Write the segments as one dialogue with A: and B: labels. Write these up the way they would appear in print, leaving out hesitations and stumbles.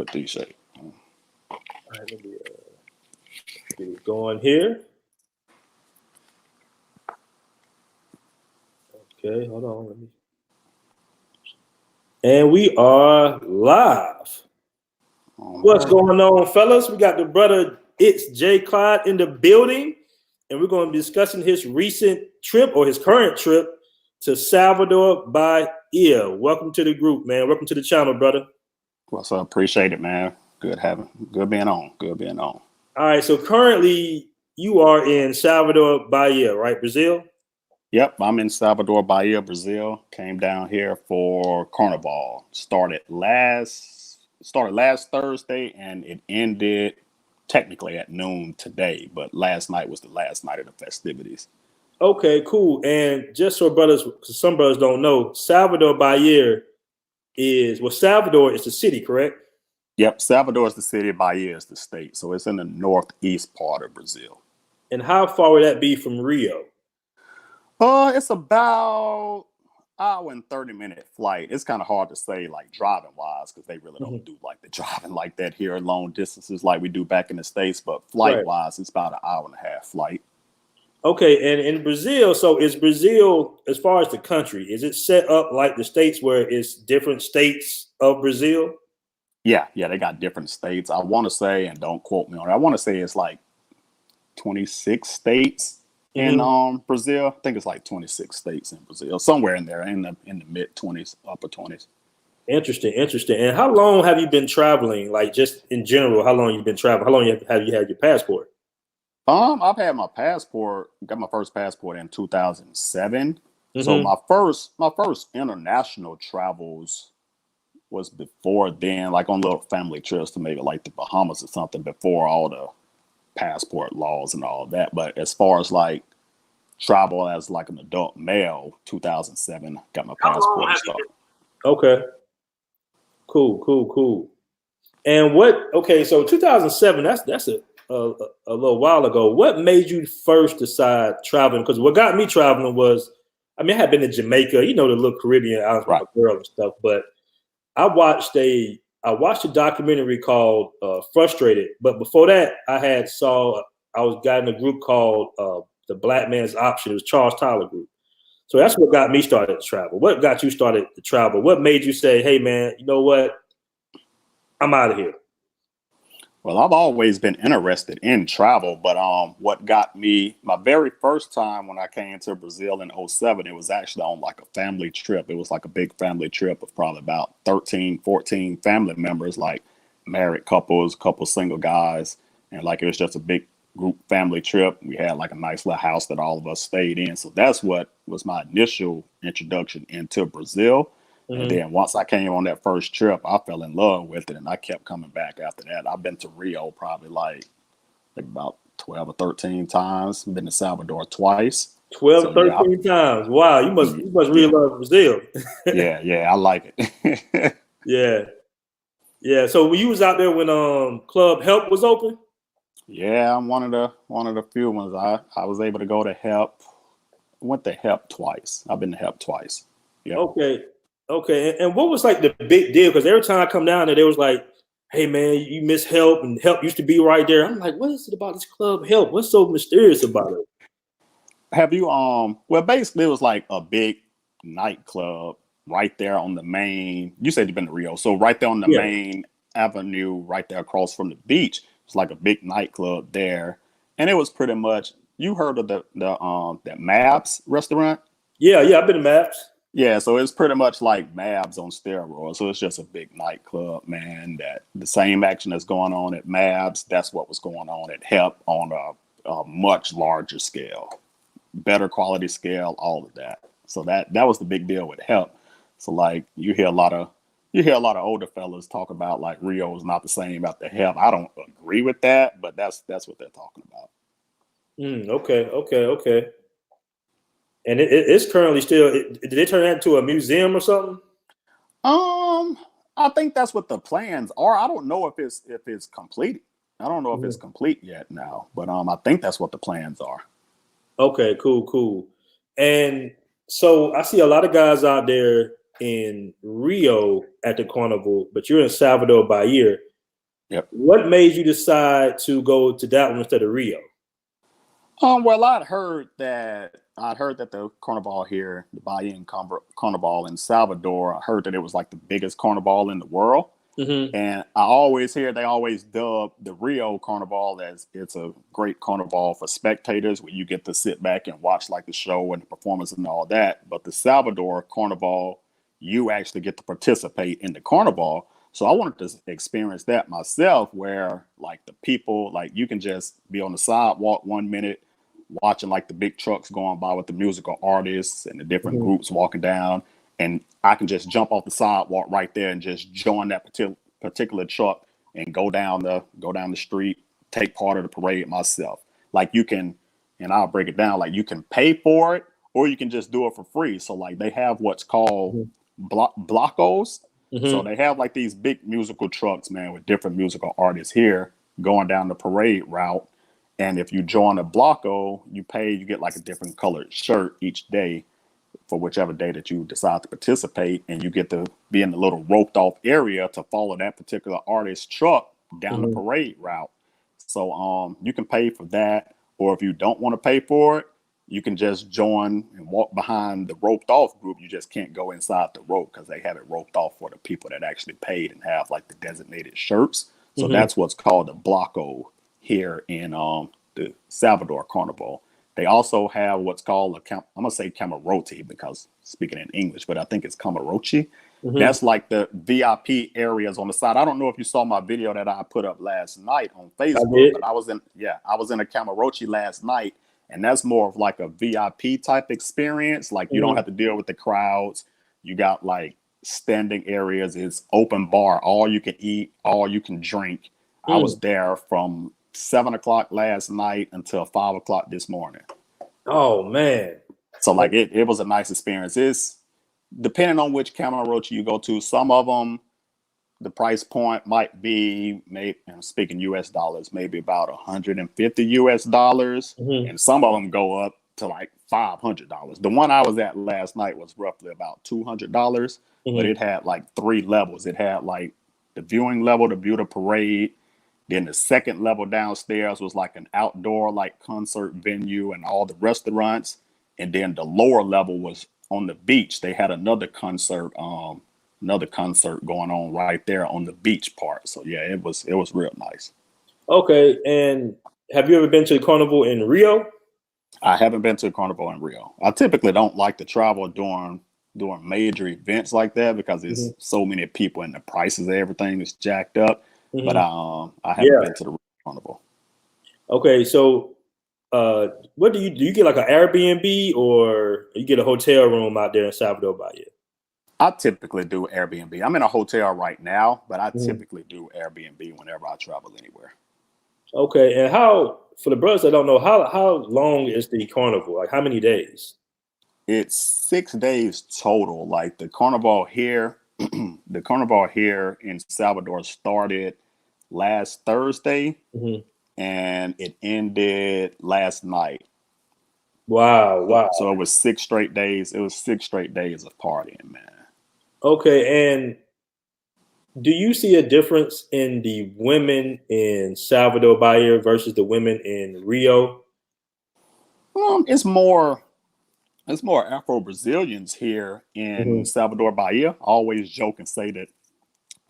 A: appreciate it.
B: All right, let me get it going here. Okay, hold on. Let me. And we are live. What's going on, fellas? We got the brother, it's Jclyde in the building, and we're going to be discussing his recent trip or his current trip to Salvador Bahia. Welcome to the group, man. Welcome to the channel, brother.
A: Well, so I appreciate it, man. Good being on.
B: All right, so currently you are in Salvador Bahia, right? Brazil?
A: Yep, I'm in Salvador Bahia, Brazil. Came down here for Carnaval. Started last Thursday, and it ended technically at noon today. But last night was the last night of the festivities.
B: Okay, cool. And just so brothers, because some brothers don't know, Salvador Bahia Salvador is the city, correct?
A: Yep, Salvador is the city, Bahia is the state. So it's in the northeast part of Brazil.
B: And how far would that be from Rio?
A: It's about hour and 30-minute flight. It's kind of hard to say like driving wise because they really don't do like the driving like that here at long distances like we do back in the States. But flight wise, it's about an hour and a half flight. Okay,
B: and in Brazil, so is Brazil, as far as the country, is it set up like the States where it's different states of Brazil?
A: Yeah, they got different states. I want to say, and don't quote me on it, I want to say it's like 26 states. In Brazil, I think it's like 26 states in Brazil, somewhere in there, in the mid 20s, upper 20s.
B: Interesting. And how long have you been traveling? Like just in general, how long you've been traveling? How long have you had your passport?
A: I've had my passport. Got my first passport in 2007. So my first international travels was before then, like on little family trips to maybe like the Bahamas or something before all the passport laws and all that. But as far as like travel as like an adult male, 2007 got my passport started.
B: Okay, cool. And so 2007, that's a little while ago. What made you first decide traveling? Because what got me traveling was, I had been to Jamaica, the little Caribbean islands with my girl and stuff, but I watched a documentary called Frustrated. But before that, I was got in a group called the Blackmen's Option. It was Charles Tyler group. So that's what got me started to travel. What got you started to travel? What made you say, hey man, you know what? I'm out of here.
A: Well, I've always been interested in travel, but what got me my very first time when I came to Brazil in 2007, it was actually on like a family trip. It was like a big family trip of probably about 13, 14 family members, like married couples, couple single guys. And like it was just a big group family trip. We had like a nice little house that all of us stayed in. So that's what was my initial introduction into Brazil. And then once I came on that first trip, I fell in love with it, and I kept coming back after that. I've been to Rio probably like about 12 or 13 times. Been to Salvador twice.
B: 12 or 13 times. Wow, you must really love Brazil.
A: yeah, I like
B: it. Yeah. So when you was out there when Club Help was open?
A: Yeah, I'm one of the few ones. I was able to go to Help. I went to Help twice. I've been to Help twice.
B: Yeah. Okay, and what was like the big deal? Because every time I come down there, they was like, "Hey man, you miss Help, and Help used to be right there." I'm like, "What is it about this Club Help? What's so mysterious about it?"
A: Have you Well, basically, it was like a big nightclub right there on the main. You said you've been to Rio, so right there on the main avenue, right there across from the beach. It's like a big nightclub there, and it was pretty much. You heard of the Mab's restaurant?
B: Yeah, I've been to Mab's.
A: Yeah, so it's pretty much like Mab's on steroids. So it's just a big nightclub, man. That the same action that's going on at Mab's, that's what was going on at Help on a much larger scale, better quality scale, all of that. So that was the big deal with Help. So like you hear a lot of older fellas talk about like Rio is not the same after Help. I don't agree with that, but that's what they're talking about.
B: Okay. And it's currently still. Did they turn that into a museum or something?
A: I think that's what the plans are. I don't know if it's completed. I don't know if it's complete yet now, but I think that's what the plans are.
B: Okay, cool. And so I see a lot of guys out there in Rio at the carnival, but you're in Salvador Bahia.
A: Yep.
B: What made you decide to go to that one instead of Rio?
A: Well, I'd heard that the Carnival here, the Bahia Carnival in Salvador, I heard that it was like the biggest carnival in the world.
B: Mm-hmm.
A: And I always hear they always dub the Rio Carnival as it's a great carnival for spectators where you get to sit back and watch like the show and the performance and all that. But the Salvador Carnival, you actually get to participate in the carnival. So I wanted to experience that myself where like the people, like you can just be on the sidewalk 1 minute watching like the big trucks going by with the musical artists and the different
B: Mm-hmm.
A: groups walking down. And I can just jump off the sidewalk right there and just join that particular truck and go down the street, take part of the parade myself. Like you can, and I'll break it down. Like you can pay for it, or you can just do it for free. So like they have what's called blockos. So
B: Mm-hmm.
A: they have like these big musical trucks, man, with different musical artists here going down the parade route. And if you join a blocko, you get like a different colored shirt each day for whichever day that you decide to participate, and you get to be in the little roped off area to follow that particular artist's truck down the
B: Mm-hmm.
A: parade route. So you can pay for that, or if you don't want to pay for it, you can just join and walk behind the roped off group. You just can't go inside the rope because they have it roped off for the people that actually paid and have like the designated shirts. So
B: Mm-hmm.
A: that's what's called a blocko here in the Salvador Carnival. They also have what's called I'm gonna say camarote because speaking in English, but I think it's camaroche.
B: Mm-hmm.
A: That's like the VIP areas on the side. I don't know if you saw my video that I put up last night on
B: I
A: Facebook,
B: did.
A: but I was in a camaroche last night, and that's more of like a VIP type experience. Like you don't
B: Mm-hmm.
A: have to deal with the crowds. You got like standing areas. It's open bar, all you can eat, all you can drink. I was
B: Mm.
A: there from 7 o'clock last night until 5 o'clock this morning.
B: Oh man.
A: So like it was a nice experience. It's depending on which camera roach you go to. Some of them, the price point might be maybe, I'm speaking US dollars, maybe about 150 US dollars,
B: Mm-hmm.
A: and some of them go up to like $500. The one I was at last night was roughly about $200, but
B: Mm-hmm.
A: it had like three levels. It had like the viewing level to view the parade. Then the second level downstairs was like an outdoor like concert venue and all the restaurants. And then the lower level was on the beach. They had another concert going on right there on the beach part. So yeah, it was real nice.
B: Okay. And have you ever been to the carnival in Rio?
A: I haven't been to a carnival in Rio. I typically don't like to travel during major events like that because
B: Mm-hmm.
A: there's so many people and the prices of everything is jacked up. But
B: Mm-hmm.
A: I haven't
B: Yeah.
A: been to the carnival.
B: Okay. So, what do? You get like an Airbnb or you get a hotel room out there in Salvador Bahia?
A: I typically do Airbnb. I'm in a hotel right now, but I
B: Mhm.
A: typically do Airbnb whenever I travel anywhere.
B: Okay. And how for the brothers that don't know how long is the carnival? Like how many days?
A: It's 6 days total. Like the carnival here in Salvador started last Thursday
B: Mm-hmm.
A: and it ended last night.
B: Wow. Wow.
A: So it was 6 straight days. It was 6 straight days of partying, man.
B: Okay. And do you see a difference in the women in Salvador Bahia versus the women in Rio?
A: It's more Afro Brazilians here in
B: Hmm.
A: Salvador Bahia. I always joke and say that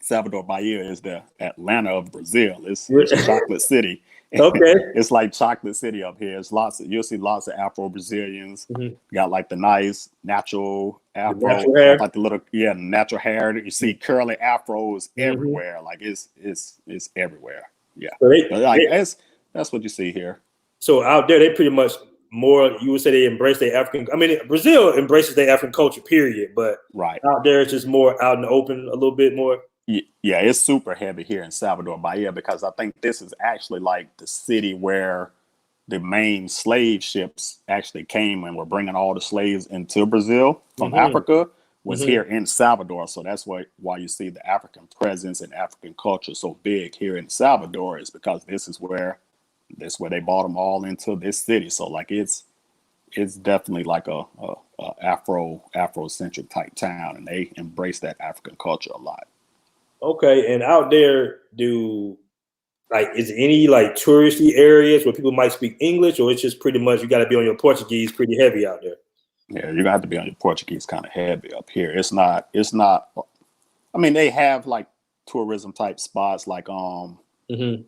A: Salvador Bahia is the Atlanta of Brazil. It's chocolate city.
B: Okay.
A: It's like chocolate city up here. You'll see lots of Afro Brazilians.
B: Hmm.
A: Got like the nice natural
B: The
A: Afro,
B: natural
A: have
B: hair.
A: like the little natural hair. You see curly afros
B: Hmm.
A: everywhere. Like it's everywhere. Yeah,
B: So
A: but like that's what you see here.
B: so out there they pretty much more you would say they embrace their African. I mean, Brazil embraces their African culture, period. But
A: Right.
B: out there it's just more out in the open a little bit more.
A: Yeah, it's super heavy here in Salvador Bahia because I think this is actually like the city where the main slave ships actually came and were bringing all the slaves into Brazil from
B: Hmm.
A: Africa was
B: Hmm.
A: here in Salvador. So that's why you see the African presence and African culture so big here in Salvador is because this where they brought them all into this city. So like it's definitely like a Afrocentric type town, and they embrace that African culture a lot.
B: Okay, and out there, do like, is there any like touristy areas where people might speak English, or it's just pretty much you got to be on your Portuguese pretty heavy out there?
A: Yeah, you're gonna have to be on your Portuguese kind of heavy up here. It's not. It's not. I mean, they have like tourism type spots, like
B: Mm-hmm.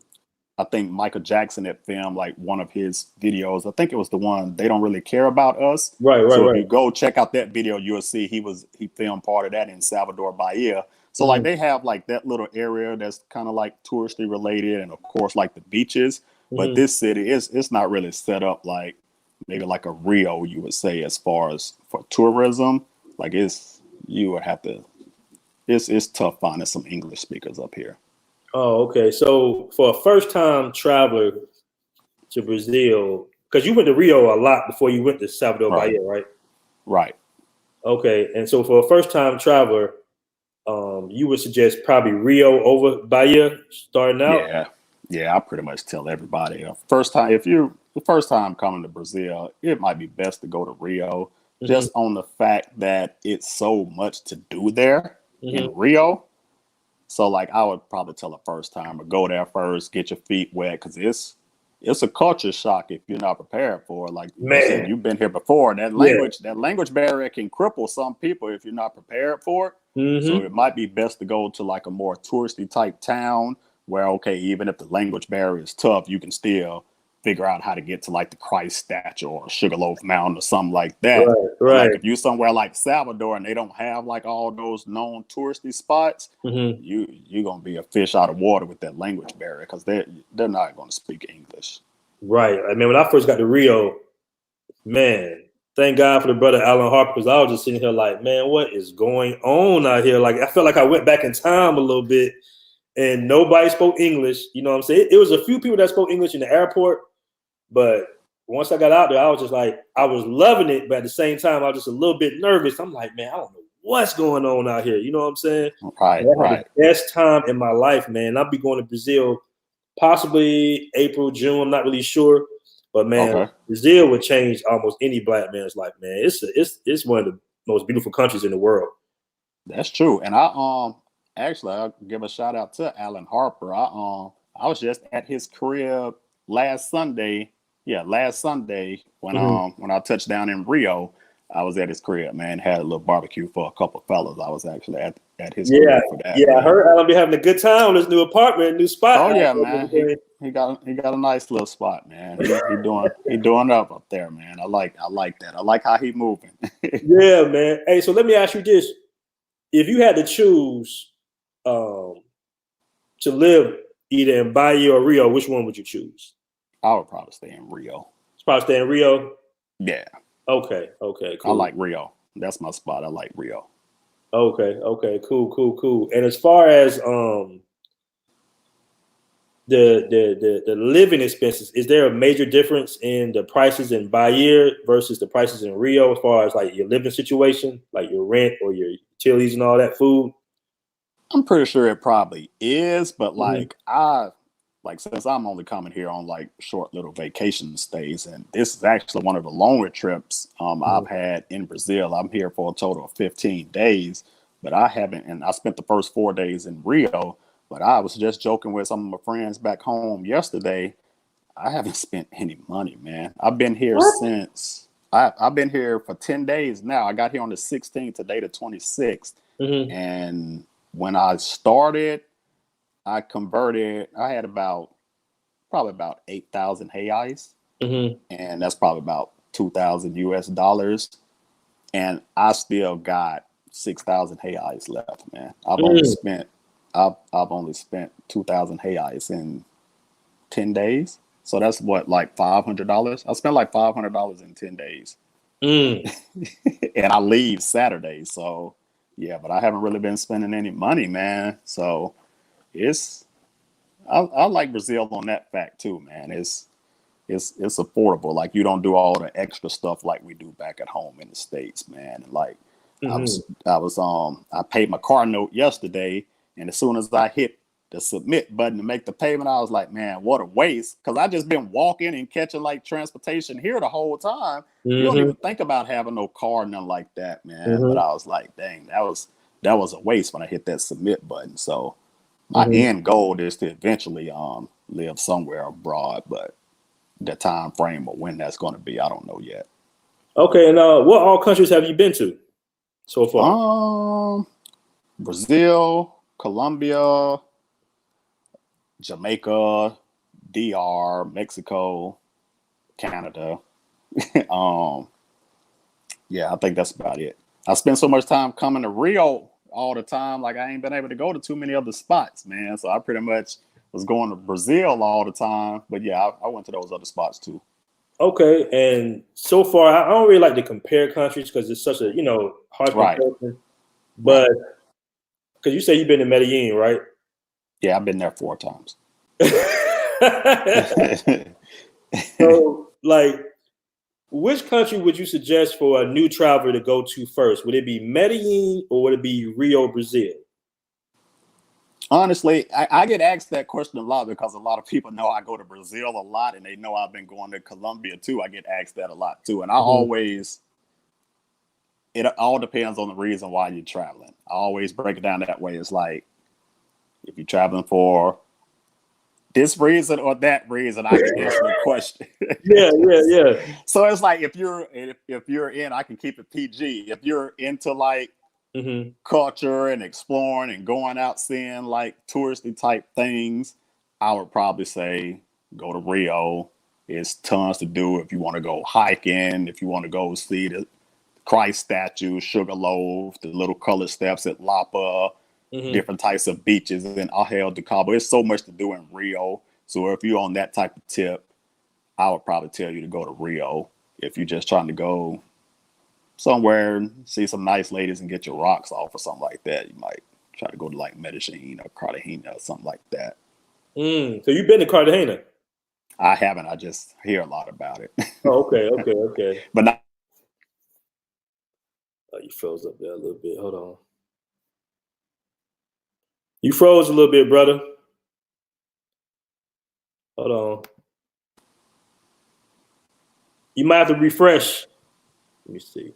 A: I think Michael Jackson had filmed like one of his videos. I think it was the one They Don't Really Care About Us.
B: Right, right,
A: So if
B: right.
A: you go check out that video, you'll see he filmed part of that in Salvador Bahia. So like they have like that little area that's kind of like touristy related, and of course like the beaches. But
B: Mm-hmm.
A: this city is it's not really set up like maybe like a Rio, you would say, as far as for tourism. Like you would have to it's tough finding some English speakers up here.
B: Oh, okay. So for a first time traveler to Brazil, because you went to Rio a lot before you went to Salvador
A: Right.
B: Bahia, right?
A: Right.
B: Okay. And so for a first time traveler, you would suggest probably Rio over Bahia starting out?
A: Yeah. Yeah, I pretty much tell everybody first time if you the first time coming to Brazil, it might be best to go to Rio
B: Mm-hmm.
A: just on the fact that it's so much to do there in
B: Mm-hmm.
A: Rio. So like I would probably tell a first timer go there first, get your feet wet because it's a culture shock if you're not prepared for it. Like you said,
B: Man,
A: you've been here before.
B: yeah.
A: That language barrier can cripple some people if you're not prepared for it. So
B: Mm-hmm.
A: it might be best to go to like a more touristy type town where okay, even if the language barrier is tough, you can still figure out how to get to like the Christ statue or Sugarloaf Mountain or something like that.
B: Right,
A: But like
B: right.
A: if you somewhere like Salvador and they don't have like all those known touristy spots,
B: Mm-hmm.
A: you're gonna be a fish out of water with that language barrier because they're not gonna speak English.
B: Right. I mean, when I first got to Rio, man, thank God for the brother Alan Harper, because I was just sitting here like, man, what is going on out here? Like, I felt like I went back in time a little bit, and nobody spoke English. You know what I'm saying? It was a few people that spoke English in the airport, but once I got out there, I was just like, I was loving it, but at the same time, I was just a little bit nervous. I'm like, man, I don't know what's going on out here. You know what I'm saying?
A: Right,
B: And I had
A: right.
B: the best time in my life, man. I'll be going to Brazil possibly April, June. I'm not really sure, but man,
A: Okay,
B: Brazil would change almost any black man's life, man. It's one of the most beautiful countries in the world.
A: that's true. And I'll give a shout out to Alan Harper. I was just at his crib last Sunday. Yeah, last Sunday
B: Mhm.
A: when I touched down in Rio, I was at his crib, man. Had a little barbecue for a couple of fellas. I was actually at his
B: Yeah,
A: crib for that,
B: yeah. I
A: man.
B: heard Alan be having a good time on his new apartment, new spot.
A: Oh
B: Out
A: yeah,
B: there and
A: man.
B: everything.
A: He got a nice little spot, man. He doing up there, man. I like that. I like how he moving.
B: Yeah, man. Hey, so let me ask you this: if you had to choose um, to live either in Bahia or Rio, which one would you choose?
A: I would probably stay in Rio.
B: It's probably stay in Rio.
A: Yeah,
B: Okay, okay,
A: I
B: cool.
A: like Rio. That's my spot. I like Rio.
B: Okay, okay, cool, cool, cool. And as far as the living expenses, is there a major difference in the prices in Bahia versus the prices in Rio as far as like your living situation, like your rent or your utilities and all that food?
A: I'm pretty sure it probably is, but
B: Mm-hmm.
A: like since I'm only coming here on like short little vacation stays, and this is actually one of the longer trips
B: Mm-hmm.
A: I've had in Brazil. I'm here for a total of 15 days, but I haven't, and I spent the first 4 days in Rio. But I was just joking with some of my friends back home yesterday. I haven't spent any money, man.
B: What?
A: I've been here for 10 days now. I got here on the 16th, today the 26th.
B: Mm-hmm.
A: And when I started, I had probably about 8,000 reais,
B: Mm-hmm.
A: and that's probably about 2,000 US dollars. And I still got 6,000 reais left, man.
B: Mm.
A: I've only spent 2,000 reais in 10 days. So that's what, like $500? I spent like $500 in 10 days.
B: Mm.
A: And I leave Saturday. So yeah, but I haven't really been spending any money, man. So it's, I like Brazil on that fact too, man. It's affordable. Like you don't do all the extra stuff like we do back at home in the States, man. And like
B: Mm-hmm.
A: I paid my car note yesterday, and as soon as I hit the submit button to make the payment, I was like, man, what a waste. Cause I just been walking and catching like transportation here the whole time. You don't
B: Mm-hmm.
A: even think about having no car, nothing like that, man. But
B: Mm-hmm.
A: I was like, dang, that was a waste when I hit that submit button. So my
B: Mm-hmm.
A: end goal is to eventually live somewhere abroad, but the time frame of when that's going to be, I don't know yet.
B: Okay, and what all countries have you been to so far?
A: Brazil, Colombia, Jamaica, DR, Mexico, Canada. Yeah, I think that's about it. I spend so much time coming to Rio all the time, like I ain't been able to go to too many other spots, man. So I pretty much was going to Brazil all the time. But yeah, I went to those other spots too.
B: Okay, and so far I don't really like to compare countries because it's such a hard
A: Right,
B: comparison.
A: right.
B: But because you say you've been to Medellin, right?
A: Yeah, I've been there 4 times.
B: So, like, which country would you suggest for a new traveler to go to first? Would it be Medellin or would it be Rio, Brazil?
A: Honestly, I get asked that question a lot because a lot of people know I go to Brazil a lot and they know I've been going to Colombia too. I get asked that a lot too. And it all depends on the reason why you're traveling. I always break it down that way. It's like, if you're traveling for this reason or that reason, I can answer the question.
B: Yeah.
A: So it's like, if you're in, I can keep it PG. If you're into like culture and exploring and going out seeing like touristy type things, I would probably say go to Rio. It's tons to do if you want to go hiking, if you want to go see the Christ statue, Sugarloaf, the little colored steps at Lapa, different types of beaches in Ajel de Cabo. There's so much to do in Rio. So if you're on that type of tip, I would probably tell you to go to Rio. If you're just trying to go somewhere and see some nice ladies and get your rocks off or something like that, you might try to go to like Medellin or Cartagena or something like that.
B: So you've been to Cartagena?
A: I haven't. I just hear a lot about it.
B: Oh, okay.
A: But not.
B: Oh, you froze up there a little bit. Hold on. You froze a little bit, brother. Hold on. You might have to refresh. Let me see.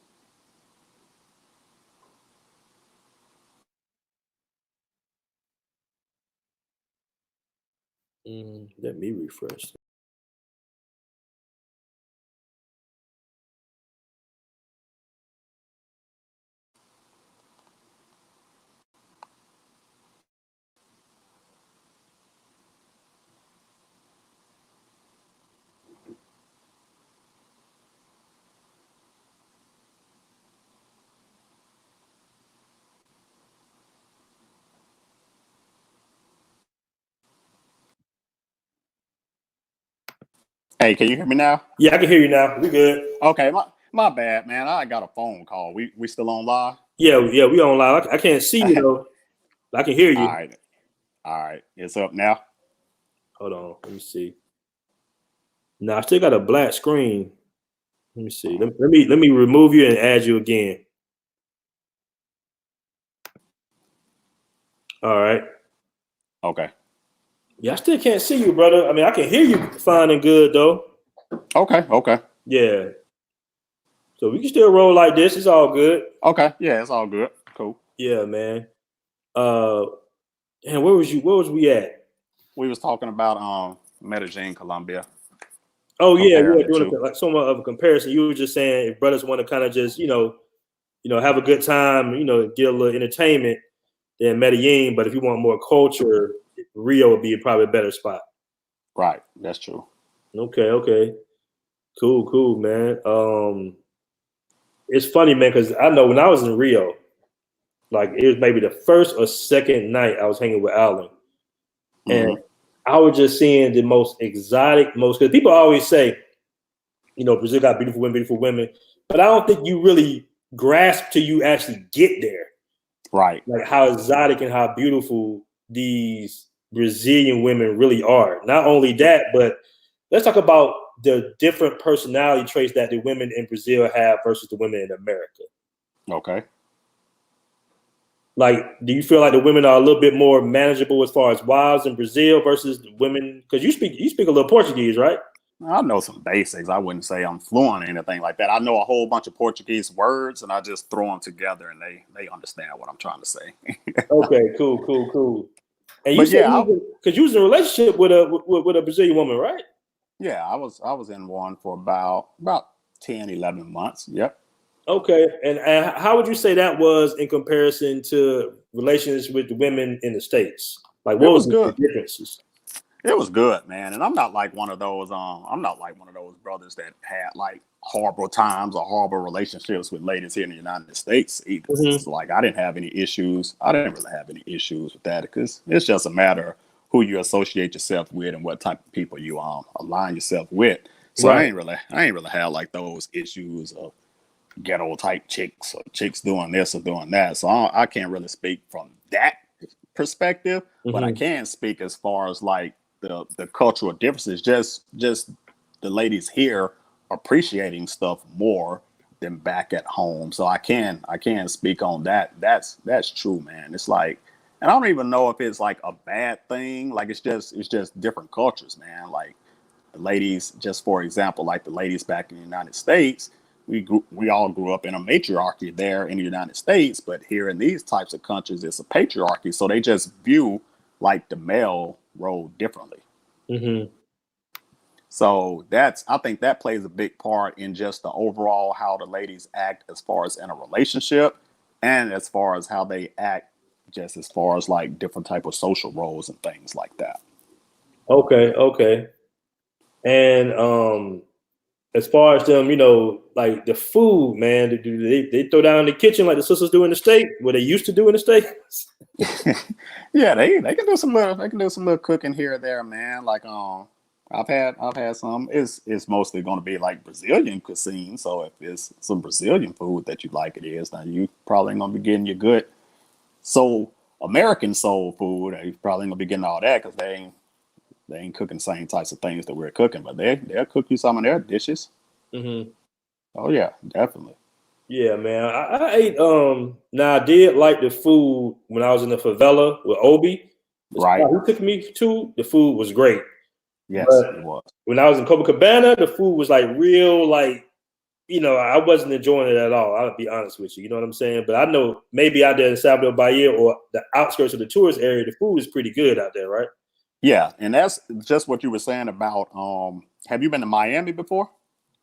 B: Let me refresh.
A: Hey, can you hear me now?
B: Yeah, I can hear you now. We good.
A: Okay, my bad, man. I got a phone call. We still on live?
B: Yeah, we on live. I can't see you though. I can hear you.
A: All right. It's up now.
B: Hold on. Let me see. Now I still got a black screen. Let me see. Let me remove you and add you again. All right.
A: Okay.
B: Yeah, I still can't see you, brother. I mean, I can hear you fine and good though.
A: Okay.
B: Yeah. So we can still roll like this. It's all good.
A: Okay. Yeah, it's all good. Cool.
B: Yeah, man. And where was we at?
A: We was talking about Medellin, Colombia.
B: Oh yeah,
A: Comparing the
B: doing
A: two.
B: like somewhat of a comparison. You were just saying if brothers want to kind of just have a good time, get a little entertainment, then Medellin. But if you want more culture, Rio would be probably a better spot.
A: Right. That's true.
B: Okay. Cool, man. It's funny, man, because I know when I was in Rio, like it was maybe the first or second night I was hanging with Alan, and I was just seeing the most exotic, because people always say, Brazil got beautiful women, but I don't think you really grasp till you actually get there.
A: Right.
B: Like how exotic and how beautiful these Brazilian women really are. Not only that, but let's talk about the different personality traits that the women in Brazil have versus the women in America.
A: Okay.
B: Like, do you feel like the women are a little bit more manageable as far as wives in Brazil versus the women? Because you speak a little Portuguese, right?
A: I know some basics. I wouldn't say I'm fluent or anything like that. I know a whole bunch of Portuguese words, and I just throw them together, and they understand what I'm trying to say.
B: Okay, cool. And you
A: But
B: said
A: yeah,
B: because you was in a relationship with a Brazilian woman, right?
A: yeah, I was in one for about 10, 11 months. Yep.
B: Okay. And how would you say that was in comparison to relations with the women in the States? Like,
A: It
B: what
A: was
B: was the
A: good.
B: differences?
A: It was good, man. And I'm not like one of those. I'm not like one of those brothers that had like horrible times or horrible relationships with ladies here in the United States either.
B: Mm-hmm.
A: So like, I didn't have any issues. I didn't really have any issues with that because it's just a matter of who you associate yourself with and what type of people you align yourself with. So
B: Right.
A: I ain't really had like those issues of ghetto type chicks or chicks doing this or doing that. So I can't really speak from that perspective, but I
B: Mm-hmm.
A: can speak as far as like the cultural differences. Just the ladies here appreciating stuff more than back at home. So I can speak on that. That's true, man. It's like, and I don't even know if it's like a bad thing. Like it's just different cultures, man. Like the ladies, just for example, like the ladies back in the United States, we all grew up in a matriarchy there in the United States, but here in these types of countries, it's a patriarchy. So they just view like the male role differently.
B: Mm-hmm.
A: So I think that plays a big part in just the overall how the ladies act as far as in a relationship and as far as how they act just as far as like different type of social roles and things like that.
B: Okay. Okay. And as far as them, like the food, man, do they throw down in the kitchen like the sisters do in the state, what they used to do in the states?
A: Yeah, they can do some little cooking here or there, man. Like I've had some. It's mostly going to be like Brazilian cuisine. So if it's some Brazilian food that you like, it is now you probably ain't gonna be getting your good soul American soul food. You probably ain't gonna be getting all that because they ain't cooking the same types of things that we're cooking, but they'll cook you some of their dishes.
B: Mm-hmm.
A: Oh yeah, definitely.
B: Yeah, man. I ate now I did like the food when I was in the favela with Obi. The
A: Right.
B: spot he took me to, the food was great.
A: Yes, it
B: But
A: was.
B: when I was in Copacabana, the food was like real, like, I wasn't enjoying it at all. I'll be honest with you. You know what I'm saying? But I know maybe out there in Salvador Bahia or the outskirts of the tourist area, the food is pretty good out there, right?
A: Yeah, and that's just what you were saying about. Have you been to Miami before?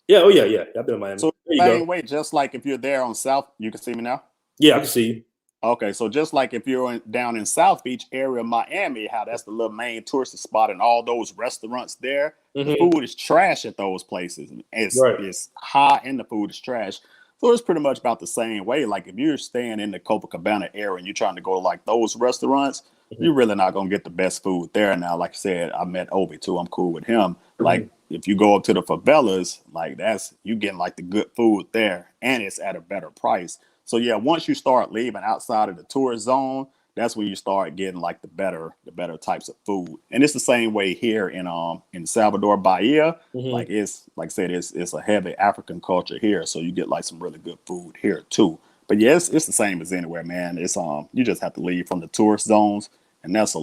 B: Yeah. Oh yeah, yeah. I've been in Miami.
A: So
B: There you go.
A: same way, just like if you're there on South, you can see me now.
B: Yeah, I can see you.
A: Okay, so just like if you're down in South Beach area of Miami, how that's the little main tourist spot and all those restaurants there, the
B: Mm-hmm.
A: food is trash at those places. It's
B: Right.
A: it's hot and the food is trash. So it's pretty much about the same way. Like if you're staying in the Copacabana area and you're trying to go to like those restaurants, you're
B: Mm-hmm.
A: really not gonna get the best food there. Now, like I said, I met Obi too. I'm cool with him.
B: Mm-hmm.
A: Like if you go up to the favelas, like that's you getting like the good food there, and it's at a better price. So yeah, once you start leaving outside of the tourist zone, that's when you start getting like the better types of food. And it's the same way here in Salvador Bahia.
B: Mm-hmm.
A: Like it's like I said, it's a heavy African culture here, so you get like some really good food here too. But yeah, it's the same as anywhere, man. It's you just have to leave from the tourist zones, and that's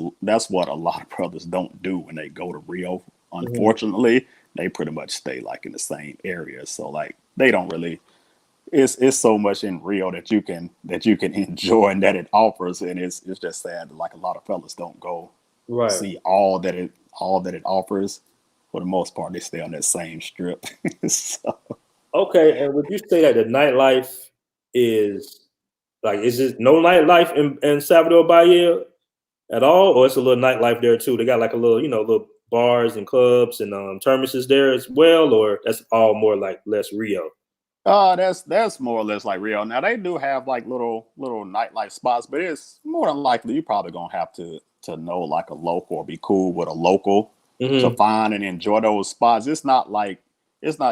A: what a lot of brothers don't do when they go to Rio.
B: Mm-hmm.
A: Unfortunately, they pretty much stay like in the same area, so like they don't really it's so much in Rio that you can enjoy and that it offers, and it's just sad that like a lot of fellas don't go
B: Right.
A: see all that it offers. For the most part, they stay on that same strip. So,
B: Okay. And would you say that the nightlife is is it no nightlife in Salvador Bahia at all, or it's a little nightlife there too? They got like a little, little bars and clubs and terraces there as well, or that's all more like less Rio.
A: that's more or less like Rio. Now they do have like little nightlife spots, but it's more than likely you probably gonna have to know like a local or be cool with a local to
B: Mm-hmm.
A: find and enjoy those spots. It's not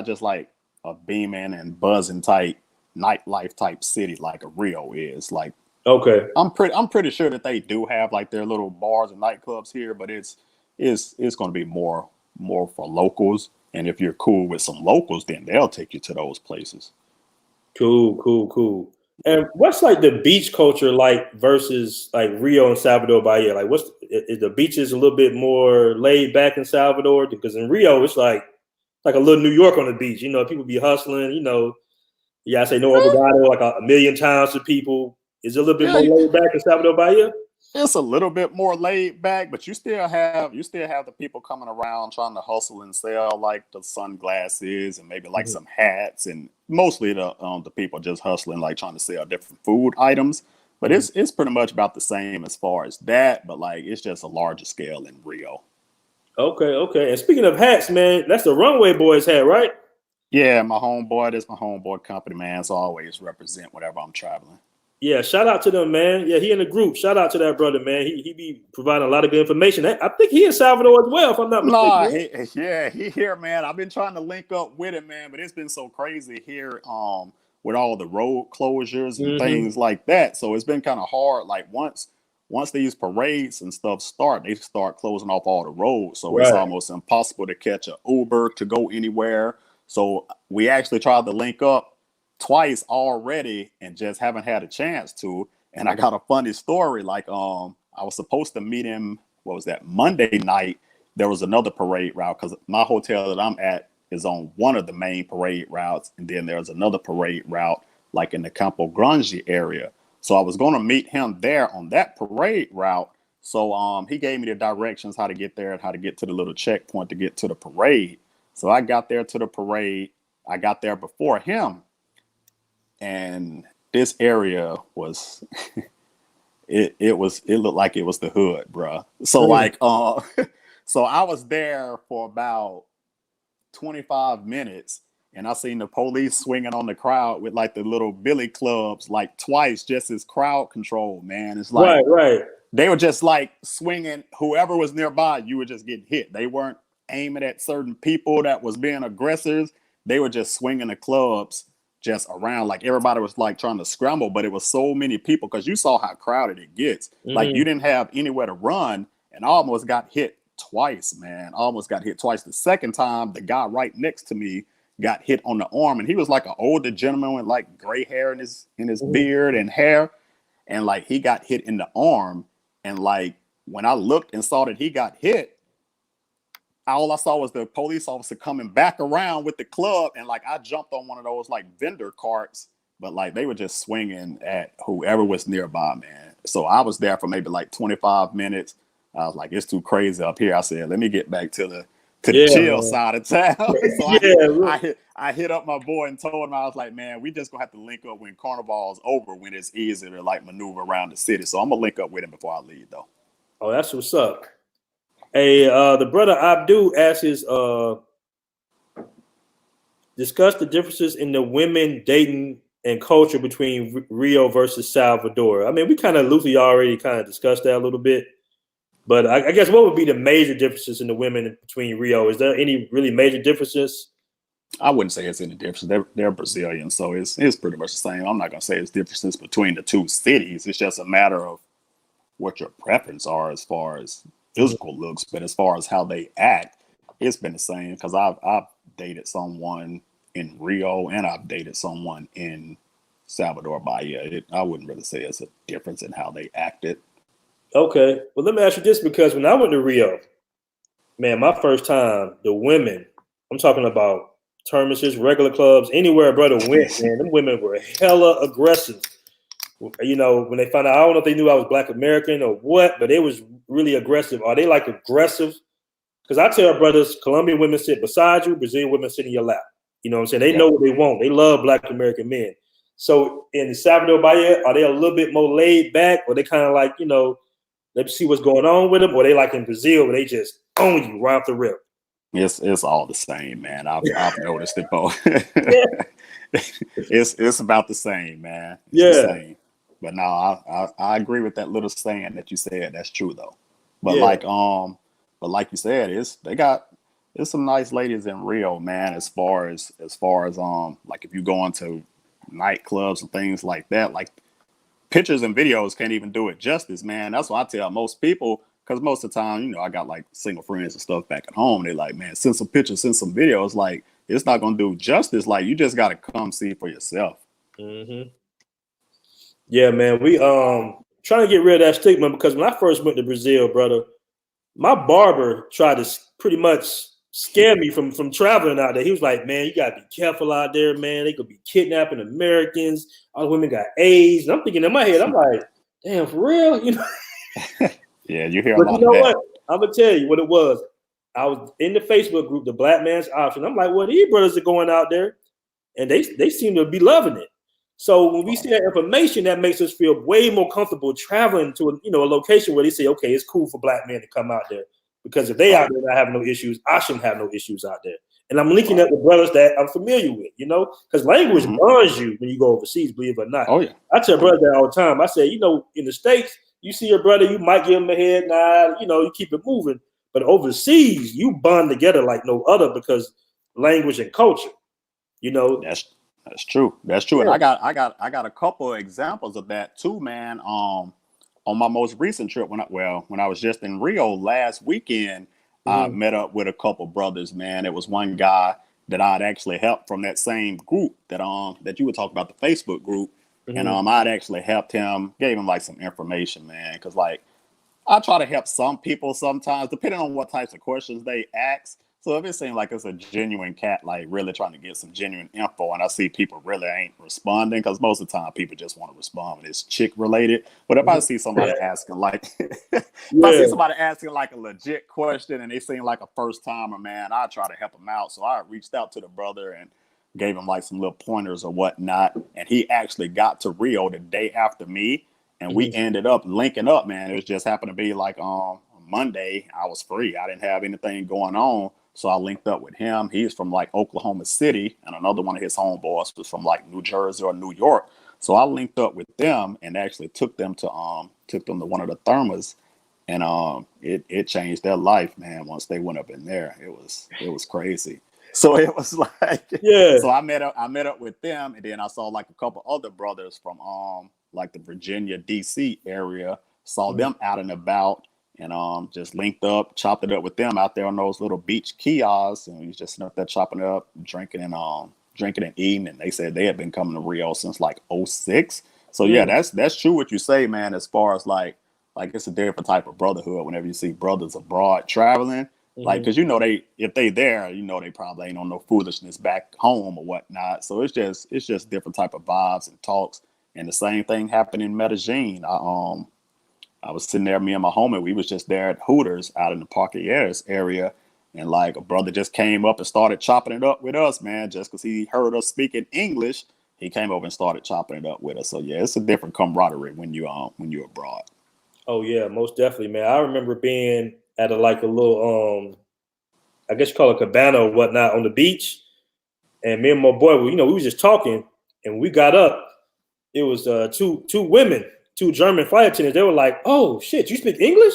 A: just like a beaming and buzzing type nightlife type city like a Rio is. Like
B: Okay.
A: I'm pretty sure that they do have like their little bars and nightclubs here, but it's going to be more for locals. And if you're cool with some locals, then they'll take you to those places.
B: Cool, cool, cool. And what's like the beach culture like versus like Rio and Salvador Bahia? Like, is the beaches a little bit more laid back in Salvador? Because in Rio, it's like a little New York on the beach. People be hustling. Yeah, I say no obrigado like a million times to people. Is it a little bit
A: Yeah,
B: more laid back in Salvador Bahia?
A: it's a little bit more laid back, but you still have the people coming around trying to hustle and sell like the sunglasses and maybe like
B: Mhm.
A: some hats, and mostly the people just hustling like trying to sell different food items. But
B: Mhm.
A: it's pretty much about the same as far as that, but like it's just a larger scale in Rio.
B: Okay, okay. And speaking of hats, man, that's the Runway Boys hat, right?
A: Yeah, my homeboy, this my homeboy company, man. So I always represent whenever I'm traveling.
B: Yeah, shout out to them, man. Yeah, he in the group. Shout out to that brother, man. He be providing a lot of good information. I think he in Salvador as well, if I'm not mistaken.
A: Nah,
B: Right?
A: he here, man. I've been trying to link up with him, man, but it's been so crazy here, with all the road closures and
B: Mm-hmm.
A: things like that. So it's been kind of hard. Like once these parades and stuff start, they start closing off all the roads. So it's
B: Right.
A: almost impossible to catch an Uber to go anywhere. So we actually tried to link up twice already and just haven't had a chance to. And I got a funny story. Like, I was supposed to meet him, what was that, Monday night. There was another parade route because my hotel that I'm at is on one of the main parade routes, and then there's another parade route like in the Campo Grande area. So I was going to meet him there on that parade route. So he gave me the directions how to get there and how to get to the little checkpoint to get to the parade. So I got there to the parade. I got there before him, and this area was it looked like it was the hood, bruh. So
B: Mm.
A: like so I was there for about 25 minutes, and I seen the police swinging on the crowd with like the little billy clubs like twice just as crowd control, man. It's
B: Right,
A: like
B: right.
A: they were just like swinging whoever was nearby, you were just getting hit. They weren't aiming at certain people that was being aggressors. They were just swinging the clubs just around, like everybody was like trying to scramble, but it was so many people because you saw how crowded it gets. Like you
B: Mm-hmm.
A: didn't have anywhere to run, and I almost got hit twice, man. I almost got hit twice. The second time, the guy right next to me got hit on the arm, and he was like an older gentleman with like gray hair in his
B: Mm-hmm.
A: beard and hair, and like he got hit in the arm, and like when I looked and saw that he got hit, all I saw was the police officer coming back around with the club, and like I jumped on one of those like vendor carts, but like they were just swinging at whoever was nearby, man. So I was there for maybe like 25 minutes. I was like, it's too crazy up here. I said, let me get back to the
B: Yeah,
A: chill
B: man.
A: side of town. So I hit
B: Yeah,
A: I hit I hit up my boy and told him, I was like, man, we just gonna have to link up when Carnival's over, when it's easier to like maneuver around the city. So I'm gonna link up with him before I leave though.
B: oh, that's what's up. Hey, the brother Abdul asks his discuss the differences in the women dating and culture between Rio versus Salvador. I mean, we kind of loosely already kind of discussed that a little bit, but I guess what would be the major differences in the women between Rio? Is there any really major differences?
A: I wouldn't say it's any difference. They're Brazilian, so it's pretty much the same. I'm not gonna say it's differences between the two cities. It's just a matter of what your preference are as far as
B: Mhm.
A: physical looks, but as far as how they act, it's been the same. Because I've dated someone in Rio and I've dated someone in Salvador Bahia. I wouldn't really say it's a difference in how they acted.
B: Okay, well, let me ask you this because when I went to Rio, man, my first time, the women, I'm talking about termices, regular clubs, anywhere a brother went, man, them women were hella aggressive. You know, when they found out, I don't know if they knew I was Black American or what, but they was really aggressive. Are they like aggressive? Because I tell brothers, Colombian women sit beside you, Brazilian women sit in your lap. You know what I'm saying? They know
A: Yep.
B: what they want. They love Black American men. So in Salvador Bahia, are they a little bit more laid back, or they kind of like, let's see what's going on with them, or they like in Brazil where they just own you right off the rip?
A: It's all the same, man. I've noticed it both.
B: Yeah,
A: It's about the same, man. It's the
B: yeah,
A: same. But no, I agree with that little saying that you said. That's true though. But
B: yeah.
A: like you said, there's some nice ladies in Rio, man. As far as like if you go into nightclubs and things like that, like pictures and videos can't even do it justice, man. That's what I tell most people. Because most of the time, I got like single friends and stuff back at home. They're like, man, send some pictures, send some videos. Like, it's not gonna do justice. Like, you just gotta come see for yourself.
B: Hmm. Yeah, man. We trying to get rid of that stigma because when I first went to Brazil, brother, my barber tried to pretty much scare me from traveling out there. He was like, "Man, you gotta be careful out there, man. They could be kidnapping Americans. All the women got AIDS." And I'm thinking in my head, I'm like, "Damn, for real?" You know?
A: Yeah, you hear a
B: But you
A: lot of
B: know
A: that.
B: what? I'm gonna tell you what it was. I was in the Facebook group, the Black Man's Option. I'm like, well, these brothers are going out there, and they seem to be loving it. So when we see that information, that makes us feel way more comfortable traveling to a location where they say, okay, it's cool for Black men to come out there, because if they out there not having no issues, I shouldn't have no issues out there. And I'm linking up with brothers that I'm familiar with, because language bonds you when you go overseas, believe it or not.
A: Oh yeah.
B: I tell brothers that all the time. I say, in the States, you see your brother, you might give him a head nod, you keep it moving. But overseas, you bond together like no other, because language and culture,
A: That's true. That's true. And
B: Yeah.
A: I got a couple of examples of that too, man. On my most recent trip, when I was just in Rio last weekend, I met up with a couple brothers, man. It was one guy that I'd actually helped from that same group that you were talking about, the Facebook group. And I'd actually helped him, gave him like some information, man. Because like I try to help some people sometimes, depending on what types of questions they ask. So if it seems like it's a genuine cat, like really trying to get some genuine info, and I see people really ain't responding, because most of the time people just want to respond when it's chick related. But if I see somebody asking like, if I see somebody asking like a legit question and they seem like a first timer, man, I try to help them out. So I reached out to the brother and gave him like some little pointers or whatnot, and he actually got to Rio the day after me. And we ended up linking up, man. It was just happened to be like Monday. I was free. I didn't have anything going on. So I linked up with him. He's from like Oklahoma City, and another one of his homeboys was from like New Jersey or New York. So I linked up with them and actually took them to one of the thermas, and it changed their life, man. Once they went up in there, it was crazy. So it was like, so I met up with them, and then I saw like a couple other brothers from like the Virginia, DC area, saw them out and about, and just linked up, chopped it up with them out there on those little beach kiosks, and we was just sitting up there chopping it up, drinking and eating. And they said they had been coming to Rio since like '06. So yeah, that's true what you say, man, as far as like it's a different type of brotherhood whenever you see brothers abroad traveling. Like, because if they there, they probably ain't on no foolishness back home or whatnot. So it's just different type of vibes and talks. And the same thing happened in Medellin. I was sitting there, me and my homie, we was just there at Hooters out in the Parque area, and like a brother just came up and started chopping it up with us, man, just because he heard us speaking English. He came over and started chopping it up with us. So yeah, it's a different camaraderie when you're abroad.
B: Oh yeah, most definitely, man. I remember being at a little I guess you call it cabana or whatnot on the beach, and me and my boy, we was just talking, and we got up. It was two women, two German flight attendants. They were like, "Oh shit, you speak English?"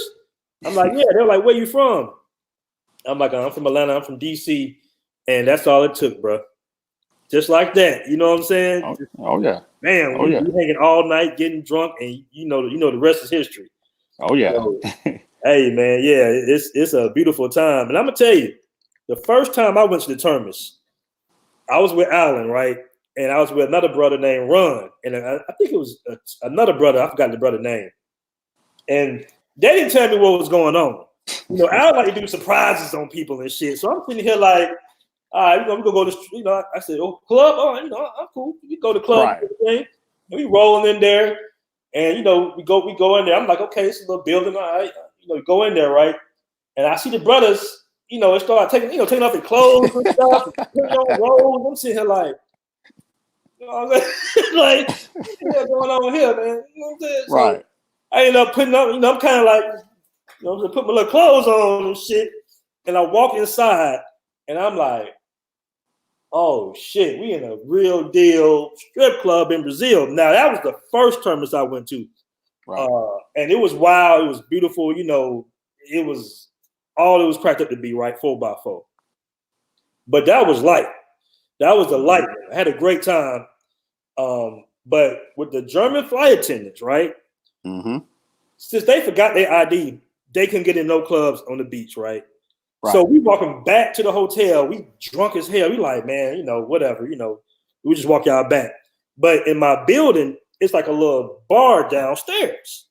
B: I'm like, "Yeah." They're like, "Where you from?" I'm like, "I'm from Atlanta. I'm from DC," and that's all it took, bro. Just like that, you know what I'm saying?
A: Oh yeah,
B: man. We hanging all night, getting drunk, and the rest is history.
A: Oh yeah.
B: So, hey man, yeah, it's a beautiful time, and I'm gonna tell you, the first time I went to the tournaments, I was with Alan, right? And I was with another brother named Ron. And I think it was another brother. I forgot the brother name. And they didn't tell me what was going on. Alan like to do surprises on people and shit. So I'm sitting here like, all right, we're going to go to, I said, oh, club? Oh, I'm cool. We go to club. Right. And we rolling in there. And, we go in there. I'm like, okay, it's a little building. All right. We go in there, right? And I see the brothers, they start taking off their clothes and stuff, putting on rolls. I'm sitting here like, like, what's going on here, man? You know what I'm saying?
A: Right.
B: So I ended up putting up, I'm kind of like, put my little clothes on and shit. And I walk inside and I'm like, oh shit, we in a real deal strip club in Brazil. Now that was the first tournament I went to. Right. And it was wild, it was beautiful, it was all it was cracked up to be, right? 4x4. But that was light. That was a light. I had a great time. But with the German flight attendants, right? Since they forgot their ID, they couldn't get in no clubs on the beach, right? So we walking back to the hotel. We drunk as hell. We like, man, whatever, we just walk y'all back. But in my building, it's like a little bar downstairs.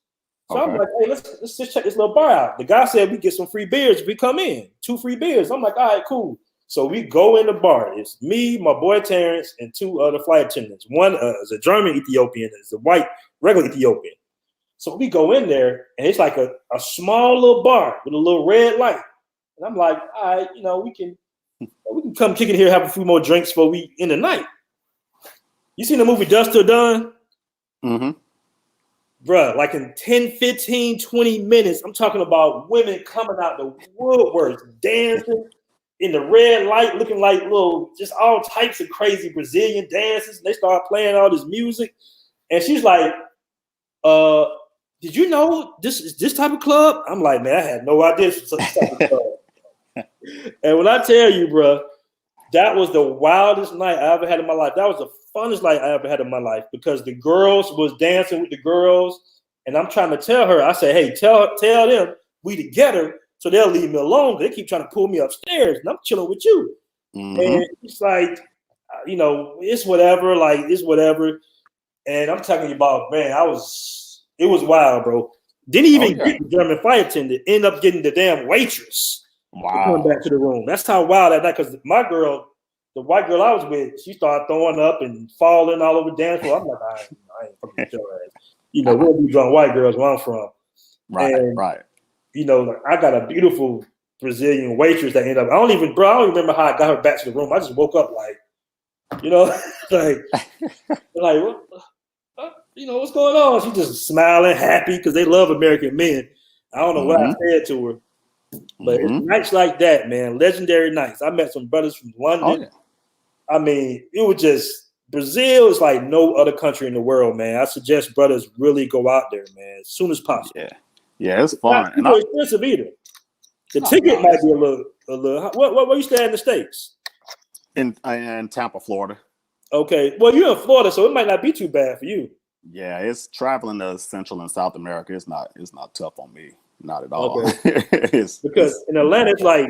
B: So I'm like, hey, let's just check this little bar out. The guy said we get some free beers if we come in. 2 free beers. I'm like, all right, cool. So we go in the bar. It's me, my boy Terrence, and 2 other flight attendants. One is a German Ethiopian, and is a white regular Ethiopian. So we go in there, and it's like a small little bar with a little red light. And I'm like, all right, we can come kick in here, have a few more drinks before we in the night. You seen the movie Dust Till Dawn?
A: Mm-hmm.
B: Bruh, like in 10, 15, 20 minutes, I'm talking about women coming out the woodworks, dancing in the red light, looking like little, just all types of crazy Brazilian dances. And they start playing all this music. And she's like, did you know this is this type of club? I'm like, man, I had no idea this was such type of club. And when I tell you, bro, that was the wildest night I ever had in my life. That was the funnest night I ever had in my life because the girls was dancing with the girls, and I'm trying to tell her, I said, hey, tell them we together so they'll leave me alone. They keep trying to pull me upstairs, and I'm chilling with you.
A: Mm-hmm.
B: And it's like, it's whatever, it's whatever. And I'm talking about, man, it was wild, bro. Didn't even get the German flight attendant, end up getting the damn waitress.
A: Wow.
B: To come back to the room. That's how wild that night, because my girl, the white girl I was with, she started throwing up and falling all over the dance floor. I'm like, I ain't fucking with your ass. We'll be drunk white girls where I'm from.
A: Right,
B: and,
A: right.
B: I got a beautiful Brazilian waitress that ended up, I don't even remember how I got her back to the room. I just woke up like, what's going on? She just smiling, happy, because they love American men. I don't know what I said to her. But it's nights like that, man, legendary nights. I met some brothers from London. I mean, it was just, Brazil is like no other country in the world, man. I suggest brothers really go out there, man, as soon as possible.
A: Yeah, it's fun.
B: It's not expensive either. The ticket might be a little. Where you stay in the States?
A: In Tampa, Florida.
B: Okay, well, you're in Florida, so it might not be too bad for you.
A: Yeah, it's traveling to Central and South America. It's not tough on me. Not at all.
B: Okay. Because in Atlanta, it's like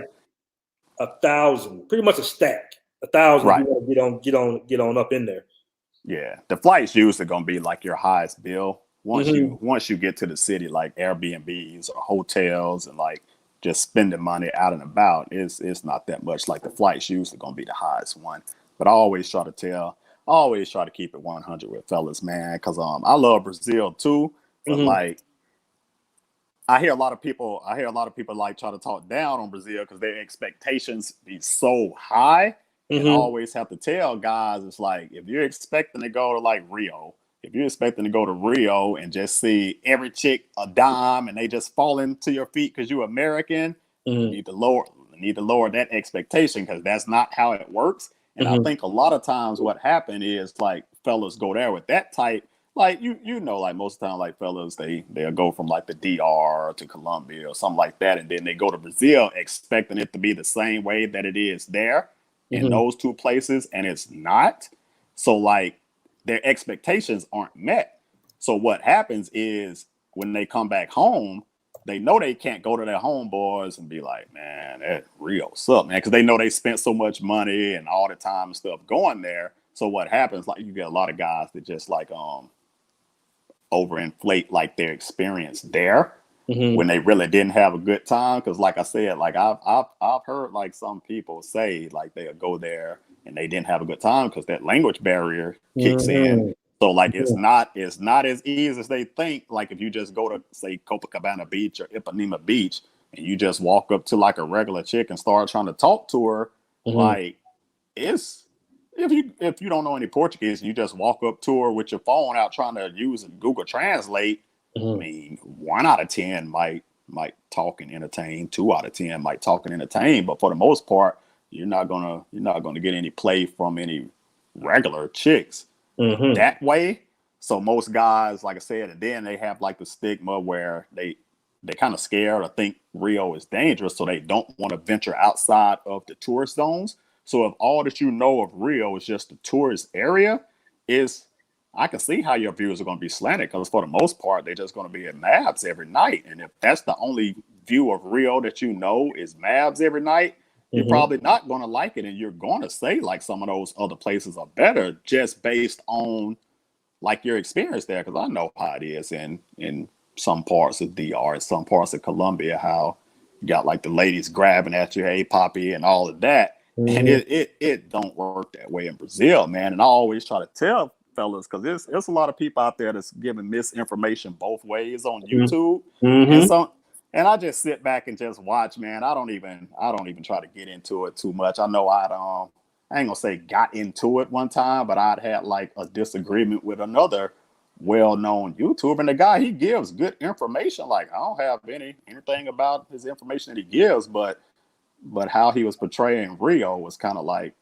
B: 1,000, pretty much a stack. 1,000.
A: Right.
B: You want to get on up in there.
A: Yeah, the flight's usually gonna be like your highest bill once you get to the city, like Airbnbs or hotels, and like just spending money out and about. It's not that much. Like the flight's usually gonna be the highest one. But I always try to keep it 100 with fellas, man, because I love Brazil too, but like. I hear a lot of people like try to talk down on Brazil because their expectations be so high. And I always have to tell guys, it's like, if you're expecting to go to like Rio, and just see every chick a dime and they just fall into your feet because you're American, you need to lower that expectation, because that's not how it works. And I think a lot of times what happened is like fellas go there with that type. Like, like most of the time, like fellas, they'll go from like the DR to Colombia or something like that. And then they go to Brazil expecting it to be the same way that it is there in those two places. And it's not. So like their expectations aren't met. So what happens is when they come back home, they know they can't go to their homeboys and be like, man, that Rio sucks, man. Because they know they spent so much money and all the time and stuff going there. So what happens, like you get a lot of guys that just like, overinflate like their experience there when they really didn't have a good time. Because like I said, like I've heard like some people say like they'll go there and they didn't have a good time because that language barrier kicks in. So like it's not as easy as they think. Like if you just go to say Copacabana Beach or Ipanema Beach and you just walk up to like a regular chick and start trying to talk to her, like it's. If you don't know any Portuguese and you just walk up to her with your phone out trying to use Google Translate, I mean, 1 out of 10 might talk and entertain, 2 out of 10 might talk and entertain, but for the most part, you're not gonna get any play from any regular chicks that way. So most guys, like I said, and then they have like the stigma where they kind of scared or think Rio is dangerous, so they don't want to venture outside of the tourist zones. So if all that you know of Rio is just the tourist area, I can see how your views are going to be slanted, because for the most part, they're just going to be at Mavs every night. And if that's the only view of Rio that you know is Mavs every night, you're probably not going to like it. And you're going to say like some of those other places are better just based on like your experience there. Because I know how it is in some parts of DR, some parts of Colombia, how you got like the ladies grabbing at you, hey, Poppy, and all of that. And it don't work that way in Brazil, man. And I always try to tell fellas, because there's a lot of people out there that's giving misinformation both ways on
B: Mm-hmm.
A: YouTube, and
B: Mm-hmm.
A: I just sit back and just watch, man. I don't even try to get into it too much. I know I ain't gonna say got into it one time, but I'd had like a disagreement with another well-known YouTuber, and the guy, he gives good information. Like, I don't have anything about his information that he gives, but how he was portraying Rio was kind of like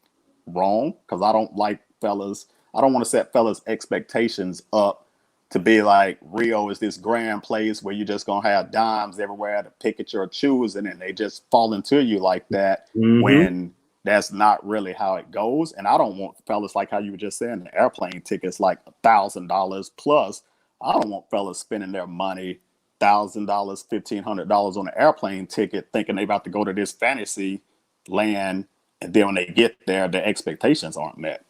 A: wrong, because I don't like fellas. I don't want to set fellas expectations up to be like Rio is this grand place where you're just gonna have dimes everywhere to pick at your choosing, and they just fall into you like that,
B: Mm-hmm.
A: when that's not really how it goes. And I don't want fellas, like how you were just saying, the airplane tickets like $1,000 plus. I don't want fellas spending their money $1,000, $1,500 on an airplane ticket, thinking they about to go to this fantasy land, and then when they get there, their expectations aren't met.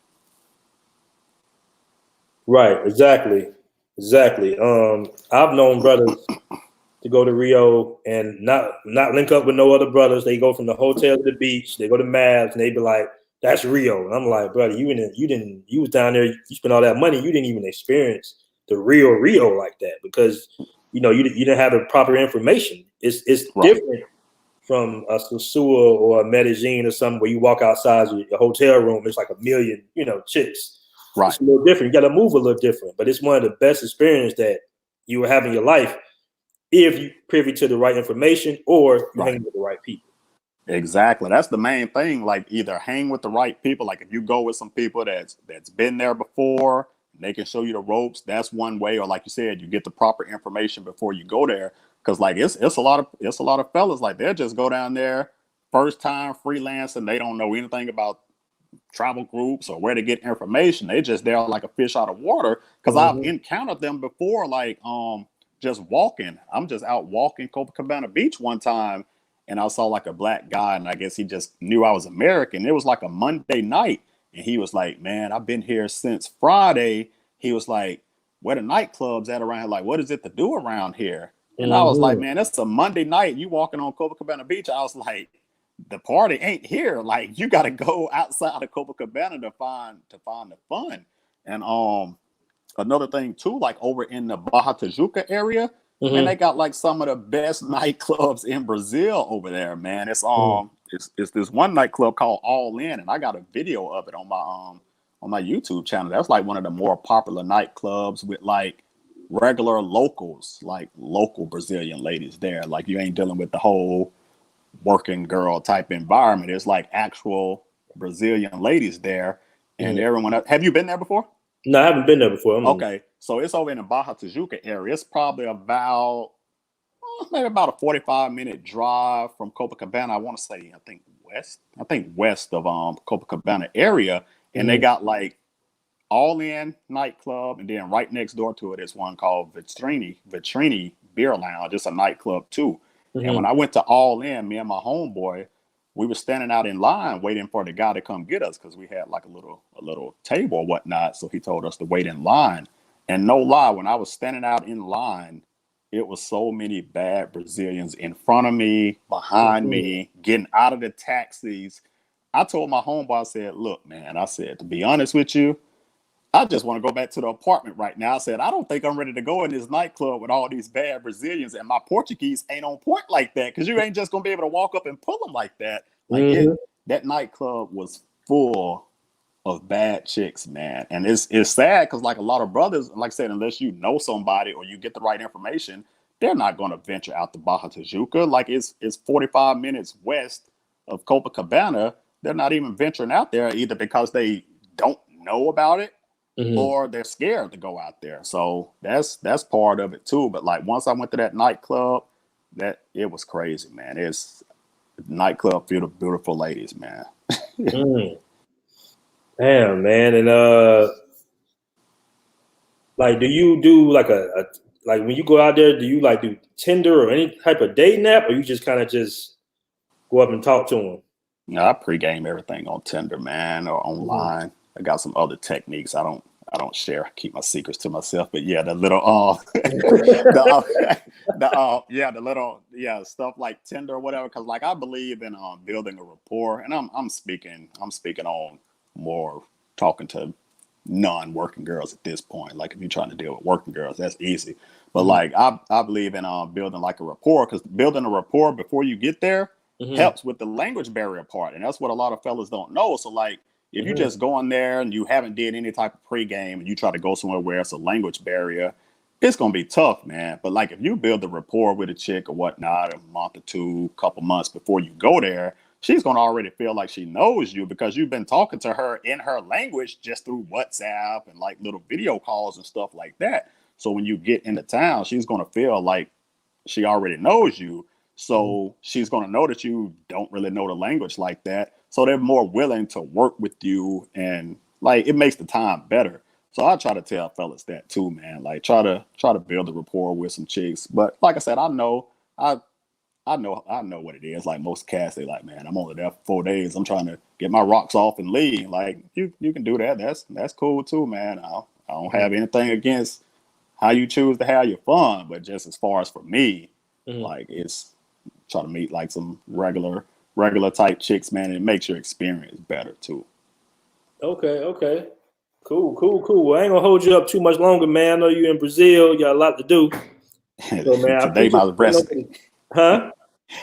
B: Right. Exactly. Exactly. I've known brothers to go to Rio and not link up with no other brothers. They go from the hotel to the beach. They go to Mavs, and they be like, "That's Rio." And I'm like, "Brother, you was down there. You spent all that money. You didn't even experience the real Rio like that, because you didn't have the proper information. It's
A: Right,
B: different from a Sosua or a Medellin or something where you walk outside your hotel room. It's like a million, chicks.
A: right,
B: It's a little different. You got to move a little different, but it's one of the best experiences that you will have in your life if you privy to the right information or you
A: right.
B: hang with the right people.
A: Exactly. That's the main thing. Like, either hang with the right people. Like, if you go with some people that's been there before, they can show you the ropes. That's one way. Or like you said, you get the proper information before you go there. Because like it's a lot of fellas, like, they'll just go down there first time freelancing. They don't know anything about travel groups or where to get information. They just there like a fish out of water. Because I've
B: Mm-hmm.
A: encountered them before, like just walking. I'm just out walking Copacabana Beach one time, and I saw like a black guy, and I guess he just knew I was American. It was like a Monday night, and he was like, "Man, I've been here since Friday." He was like, "Where the nightclubs at around here? Like, what is it to do around here?" And I was like,
B: Mm-hmm.
A: "Man, it's a Monday night. You walking on Copacabana Beach?" I was like, the party ain't here. Like, you got to go outside of Copacabana to find the fun. And another thing too, like over in the Baja Tijuca area, man, they
B: Mm-hmm.
A: got like some of the best nightclubs in Brazil over there, man. It's this one nightclub called All In, and I got a video of it on my YouTube channel. That's like one of the more popular nightclubs with like regular locals, like local Brazilian ladies there. Like, you ain't dealing with the whole working girl type environment. It's like actual Brazilian ladies there, and
B: Mm-hmm.
A: everyone else. Have you been there before?
B: No, I haven't been there before.
A: Okay, so it's over in the Baja Tijuca area. It's probably about maybe about a 45-minute drive from Copacabana. I want to say, I think west of Copacabana area, and they
B: Mm-hmm.
A: got like All In nightclub, and then right next door to it is one called Vitrini Beer Lounge. It's a nightclub too. And when
B: Mm-hmm.
A: I went to All In, me and my homeboy, we were standing out in line waiting for the guy to come get us, because we had like a little table or whatnot. So he told us to wait in line. And no lie, when I was standing out in line, it was so many bad Brazilians in front of me, behind
B: Mm-hmm.
A: me, getting out of the taxis. I told my homeboy, I said, "Look, man," I said, "to be honest with you, I just want to go back to the apartment right now." I said, "I don't think I'm ready to go in this nightclub with all these bad Brazilians, and my Portuguese ain't on point like that, because you ain't just gonna be able to walk up and pull them like that." Like,
B: Mm-hmm.
A: that nightclub was full of bad chicks, man. And it's sad, because like a lot of brothers, like I said, unless you know somebody or you get the right information, they're not gonna venture out to Baja Tijuca. Like, it's 45 minutes west of Copacabana. They're not even venturing out there, either because they don't know about it,
B: Mm-hmm.
A: or they're scared to go out there. So that's part of it too. But like, once I went to that nightclub, that it was crazy, man. It's nightclub full of beautiful ladies, man.
B: Mm. Damn, man. And like, do you do like a like when you go out there? Do you like do Tinder or any type of dating app, or you just kind of just go up and talk to them?
A: I pregame everything on Tinder, man, or
B: Mm-hmm.
A: online. I got some other techniques. I don't share. I keep my secrets to myself. But yeah, the little the the little stuff like Tinder or whatever. Because like, I believe in building a rapport, and I'm speaking on more talking to non-working girls at this point. Like if you're trying to deal with working girls, that's easy. But
B: Mm-hmm.
A: like I believe in building like a rapport, because building a rapport before you get there helps with the language barrier part, and that's what a lot of fellas don't know. So like if you just go in there and you haven't did any type of pregame and you try to go somewhere where it's a language barrier, it's gonna be tough, man. But like if you build the rapport with a chick or whatnot, a month or two, couple months before you go there, she's gonna already feel like she knows you because you've been talking to her in her language just through WhatsApp and like little video calls and stuff like that. So when you get into town, she's gonna feel like she already knows you. So she's gonna know that you don't really know the language like that. So they're more willing to work with you, and like it makes the time better. So I try to tell fellas that too, man. Like try to build a rapport with some chicks. But like I said, I know what it is. Like most cats, they like, man, I'm only there for 4 days. I'm trying to get my rocks off and leave. Like you can do that. That's cool too, man. I don't have anything against how you choose to have your fun, but just as far as for me, like it's try to meet like some regular type chicks, man. It makes your experience better too.
B: Okay. Cool. Well, I ain't gonna hold you up too much longer, man. I know you're in Brazil. You got a lot to do. So, man, I
A: Today
B: appreciate
A: my rest day.
B: Huh?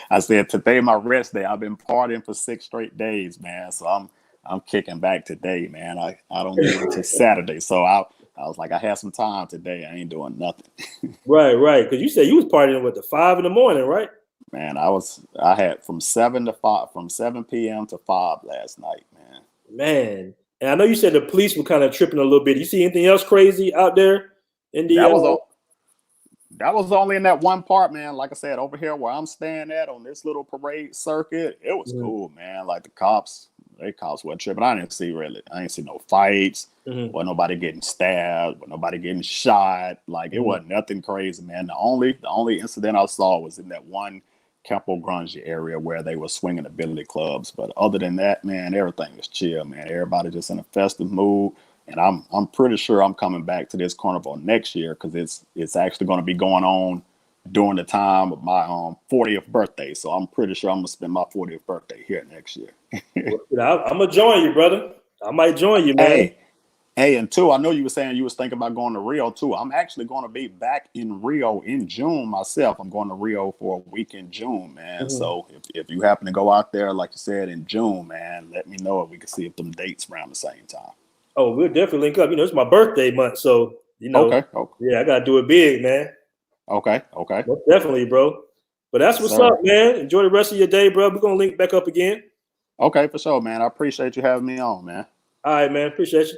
A: I said today my rest day. I've been partying for 6 straight days, man. So I'm kicking back today, man. I don't leave until Saturday. So I was like, I had some time today. I ain't doing nothing.
B: Right. Because you said you was partying with the 5 in the morning, right?
A: Man, I had from 7 p.m. to 5 last night, man.
B: Man. And I know you said the police were kind of tripping a little bit. You see anything else crazy out there in the
A: That was only in that one part, man. Like I said, over here where I'm staying at on this little parade circuit, it was cool, man. Like the cops weren't tripping. I didn't see no fights, wasn't nobody getting stabbed, wasn't nobody getting shot. Like it wasn't nothing crazy, man. The only incident I saw was in that one Campo Grande area where they were swinging the billy clubs. But other than that, man, everything was chill, man. Everybody just in a festive mood. And I'm pretty sure I'm coming back to this carnival next year because it's actually going to be going on during the time of my 40th birthday. So I'm pretty sure I'm gonna spend my 40th birthday here next year.
B: I'm gonna join you, brother. I might join you, man.
A: Hey, and two, I know you were saying you was thinking about going to Rio too. I'm actually going to be back in Rio in June myself. I'm going to Rio for a week in June, man. So if you happen to go out there, like you said, in June, man, let me know if we can see if them dates around the same time.
B: Oh, we'll definitely link up. It's my birthday month, so
A: Okay.
B: Yeah, I gotta do it big, man.
A: Okay.
B: Most definitely, bro. But that's what's up, man. Enjoy the rest of your day, bro. We're gonna link back up again.
A: Okay, for sure, man. I appreciate you having me on, man.
B: All right, man. Appreciate you.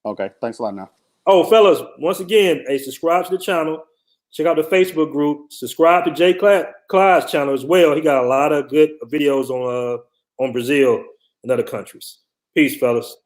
A: Okay, thanks a lot now.
B: Oh, fellas, once again, hey, subscribe to the channel. Check out the Facebook group. Subscribe to Jclyde's channel as well. He got a lot of good videos on Brazil and other countries. Peace, fellas.